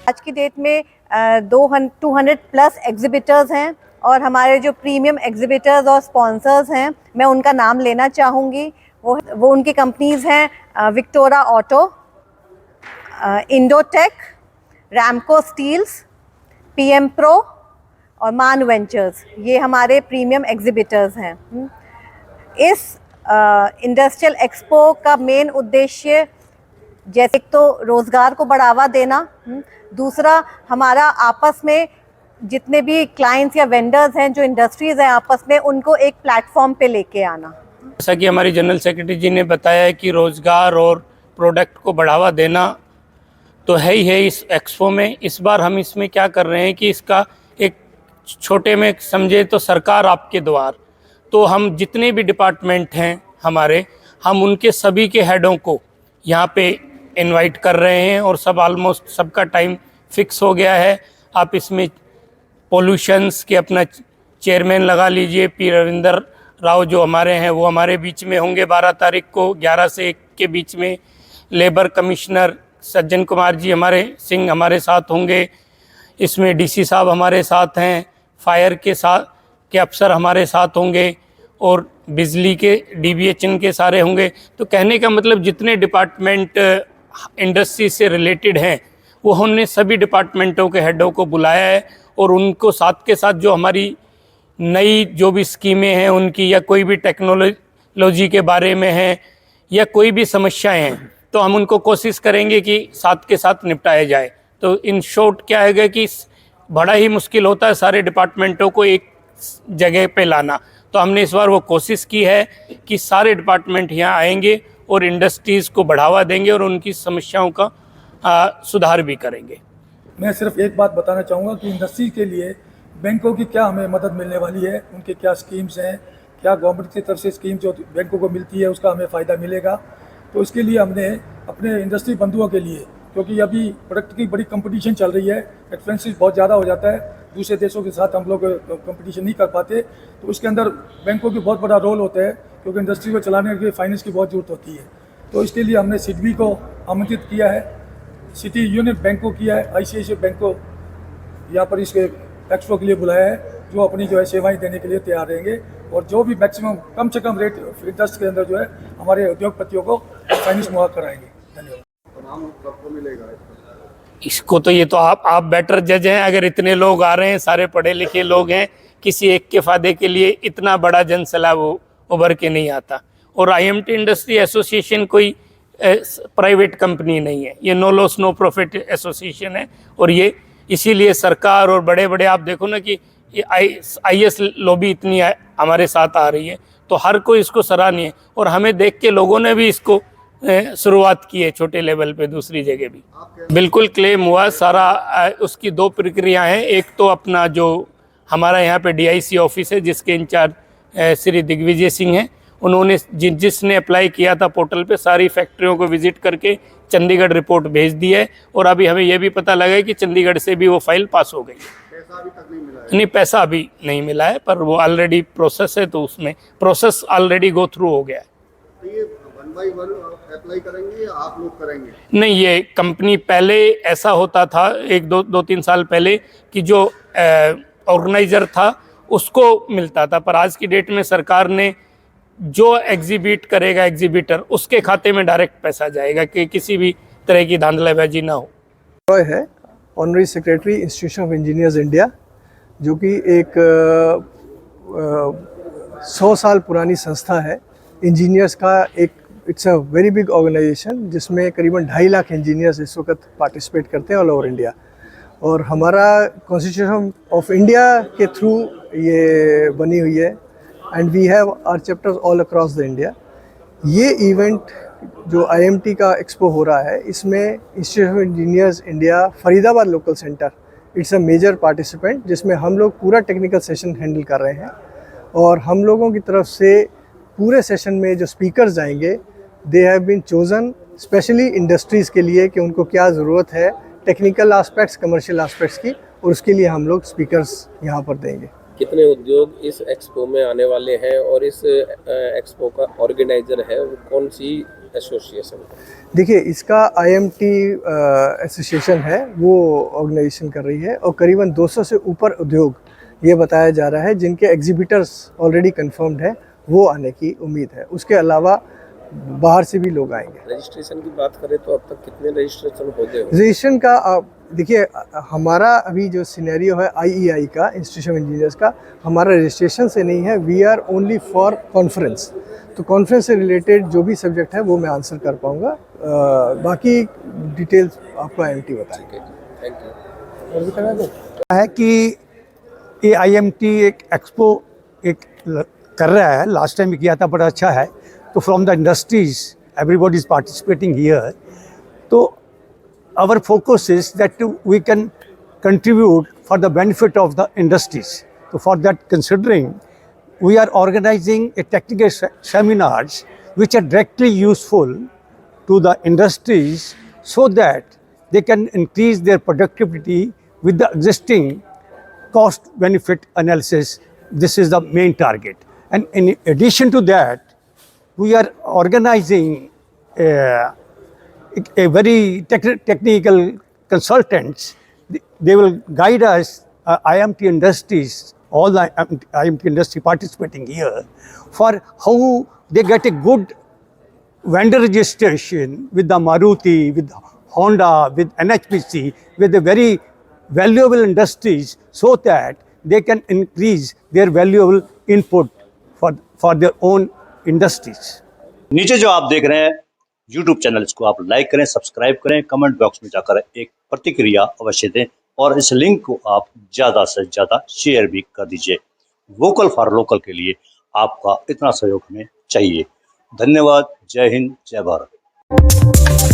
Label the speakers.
Speaker 1: आज की डेट में 200 प्लस एग्जिबिटर्स हैं और हमारे जो प्रीमियम एग्जिबिटर्स और स्पॉन्सर्स हैं मैं उनका नाम लेना चाहूँगी। वो उनकी कंपनीज़ हैं Victora Auto, Indotech, Ramco Steels, PM Pro और मान वेंचर्स। ये हमारे प्रीमियम एग्जिबिटर्स हैं। इस इंडस्ट्रियल एक्सपो का मेन उद्देश्य जैसे तो रोज़गार को बढ़ावा देना, दूसरा हमारा आपस में जितने भी क्लाइंट्स या वेंडर्स हैं, जो इंडस्ट्रीज़ हैं आपस में, उनको एक प्लेटफॉर्म पे लेके आना।
Speaker 2: जैसा कि हमारी जनरल सेक्रेटरी जी ने बताया है कि रोज़गार और प्रोडक्ट को बढ़ावा देना तो है ही है इस एक्सपो में। इस बार हम इसमें क्या कर रहे हैं कि इसका एक छोटे में समझे तो सरकार आपके द्वार, तो हम जितने भी डिपार्टमेंट हैं हमारे, हम उनके सभी के हेडों को यहाँ पे इनवाइट कर रहे हैं और सब ऑलमोस्ट सबका टाइम फिक्स हो गया है। आप इसमें पॉल्यूशंस के अपना चेयरमैन लगा लीजिए, पी रविंदर राव जो हमारे हैं वो हमारे बीच में होंगे 12 तारीख को 11 से 1 के बीच में। लेबर कमिश्नर सज्जन कुमार जी सिंह हमारे साथ होंगे। इसमें डीसी साहब हमारे साथ हैं, फायर के अफसर हमारे साथ होंगे और बिजली के डीबीएचएन के सारे होंगे। तो कहने का मतलब जितने डिपार्टमेंट इंडस्ट्री से रिलेटेड हैं वो हमने सभी डिपार्टमेंटों के हेडों को बुलाया है और उनको साथ के साथ जो हमारी नई जो भी स्कीमें हैं उनकी, या कोई भी टेक्नोलॉजी के बारे में है या कोई भी समस्याएं हैं, तो हम उनको कोशिश करेंगे कि साथ के साथ निपटाया जाए। तो इन शॉर्ट क्या है कि बड़ा ही मुश्किल होता है सारे डिपार्टमेंटों को एक जगह पे लाना। तो हमने इस बार वो कोशिश की है कि सारे डिपार्टमेंट यहाँ आएंगे और इंडस्ट्रीज़ को बढ़ावा देंगे और उनकी समस्याओं का सुधार भी करेंगे।
Speaker 3: मैं सिर्फ एक बात बताना चाहूँगा कि इंडस्ट्री के लिए बैंकों की क्या हमें मदद मिलने वाली है, उनके क्या स्कीम्स हैं, क्या गवर्नमेंट की तरफ से स्कीम जो बैंकों को मिलती है उसका हमें फ़ायदा मिलेगा। तो इसके लिए हमने अपने इंडस्ट्री बंधुओं के लिए, क्योंकि अभी प्रोडक्ट की बड़ी कंपटीशन चल रही है, एक्सपेंसिव बहुत ज़्यादा हो जाता है, दूसरे देशों के साथ हम लोग कंपटीशन नहीं कर पाते, तो उसके अंदर बैंकों की बहुत बड़ा रोल होता है, क्योंकि इंडस्ट्री को चलाने के लिए फाइनेंस की बहुत ज़रूरत होती है। तो इसके लिए हमने सिडबी को आमंत्रित किया है, सिटी यूनियन बैंक को किया है, आईसीआईसीआई बैंक को यहाँ पर इसके एक्सपो के लिए बुलाया है, जो अपनी जो है सेवाएं देने के लिए तैयार रहेंगे और जो भी मैक्सिमम कम से कम रेट इंटरेस्ट के अंदर जो है हमारे उद्योगपतियों को फाइनेंस मुहैया कराएंगे। धन्यवाद।
Speaker 2: इसको तो ये तो आप बेटर जज हैं। अगर इतने लोग आ रहे हैं, सारे पढ़े लिखे लोग हैं, किसी एक के फायदे के लिए इतना बड़ा जन सैलाब उभर के नहीं आता। और आईएमटी इंडस्ट्री एसोसिएशन कोई प्राइवेट कंपनी नहीं है, ये no loss no profit association है। और ये इसीलिए सरकार और बड़े बड़े आप देखो ना कि आईएस लॉबी इतनी हमारे साथ आ रही है, तो हर कोई इसको सराहनीय है। और हमें देख के लोगों ने भी इसको शुरुआत की है छोटे लेवल पे, दूसरी जगह भी बिल्कुल क्लेम हुआ सारा। उसकी 2 प्रक्रिया हैं। एक तो अपना जो हमारा यहाँ पे डीआईसी ऑफिस है जिसके इंचार्ज श्री दिग्विजय सिंह हैं, उन्होंने जिसने अप्लाई किया था पोर्टल पे सारी फैक्ट्रियों को विजिट करके चंडीगढ़ रिपोर्ट भेज दी है। और अभी हमें यह भी पता लगा है कि चंडीगढ़ से भी वो फाइल पास हो गई है।
Speaker 4: पैसा अभी तक नहीं मिला है?
Speaker 2: नहीं, पैसा अभी नहीं मिला है, पर वो ऑलरेडी प्रोसेस है, तो उसमें प्रोसेस ऑलरेडी गो थ्रू हो गया है।
Speaker 4: तो ये 1 by 1 अप्लाई करेंगे या आप लोग करेंगे?
Speaker 2: नहीं, ये कंपनी पहले ऐसा होता था 1-2-3 साल पहले कि जो ऑर्गेनाइजर था उसको मिलता था, पर आज की डेट में सरकार ने जो एग्जिबिट करेगा एग्जिबिटर उसके खाते में डायरेक्ट पैसा जाएगा कि किसी भी तरह की धांधलाबाजी ना हो।
Speaker 5: रॉय है, honorary secretary institution of engineers India, जो कि एक 100 साल पुरानी संस्था है इंजीनियर्स का। It's a very big organisation जिसमें करीबन 2.5 लाख इंजीनियर्स इस वक्त पार्टिसिपेट करते हैं ऑल ओवर इंडिया। और हमारा कॉन्स्टिट्यूशन ऑफ इंडिया के थ्रू ये बनी हुई है and we have our chapters all across the India. ये इवेंट जो आईएमटी का एक्सपो हो रहा है, इसमें institute of engineers India Faridabad local centre it's a major participant, जिसमें हम लोग पूरा टेक्निकल सेशन हैंडल कर रहे हैं। और हम लोगों की तरफ से पूरे सेशन में जो स्पीकर्स आएंगे, they have been chosen specially industries के लिए कि उनको क्या ज़रूरत है टेक्निकल एस्पेक्ट्स, कमर्शियल एस्पेक्ट्स की, और उसके लिए हम लोग स्पीकर्स यहाँ पर देंगे।
Speaker 6: कितने उद्योग इस एक्सपो में आने वाले हैं और इस एक्सपो का ऑर्गेनाइजर है वो कौन सी एसोसिएशन?
Speaker 5: देखिए, इसका IMT एसोसिएशन है, वो ऑर्गेनाइजेशन कर रही है और करीबन 200 से ऊपर उद्योग ये बताया जा रहा है जिनके एग्जिबिटर्स ऑलरेडी कंफर्म्ड है, वो आने की उम्मीद है। उसके अलावा बाहर से भी लोग आएंगे।
Speaker 6: रजिस्ट्रेशन की बात करें तो अब तक कितने रजिस्ट्रेशन हो गए?
Speaker 5: रजिस्ट्रेशन का देखिए, हमारा अभी जो सिनेरियो है IEI का, इंस्टीट्यूशन ऑफ इंजीनियर्स का, हमारा रजिस्ट्रेशन से नहीं है, we are only for conference. तो कॉन्फ्रेंस से रिलेटेड जो भी सब्जेक्ट है वो मैं आंसर कर पाऊँगा, बाकी डिटेल्स आपको IMT बताएंगे।
Speaker 6: Thank you.
Speaker 7: है कि ये IMT एक एक्सपो कर रहा है, लास्ट टाइम भी किया था, बड़ा अच्छा है। तो from the industries everybody is participating here. तो our focus is that we can contribute for the benefit of the industries. So for that considering, we are organizing a technical seminars which are directly useful to the industries so that they can increase their productivity with the existing cost benefit analysis. This is the main target. And in addition to that, we are organizing a very technical consultants. They will guide us, IMT industries, all the IMT industry participating here, for how they get a good vendor registration with the Maruti, with Honda, with NHPC, with the very valuable industries, so that they can increase their valuable input for their own industries.
Speaker 8: नीचे जो आप देख रहे हैं YouTube channel, इसको आप like करें, subscribe करें, कमेंट बॉक्स में जाकर एक प्रतिक्रिया अवश्य दें और इस लिंक को आप ज़्यादा से ज़्यादा शेयर भी कर दीजिए। वोकल फॉर लोकल के लिए आपका इतना सहयोग हमें चाहिए। धन्यवाद। जय हिंद, जय भारत।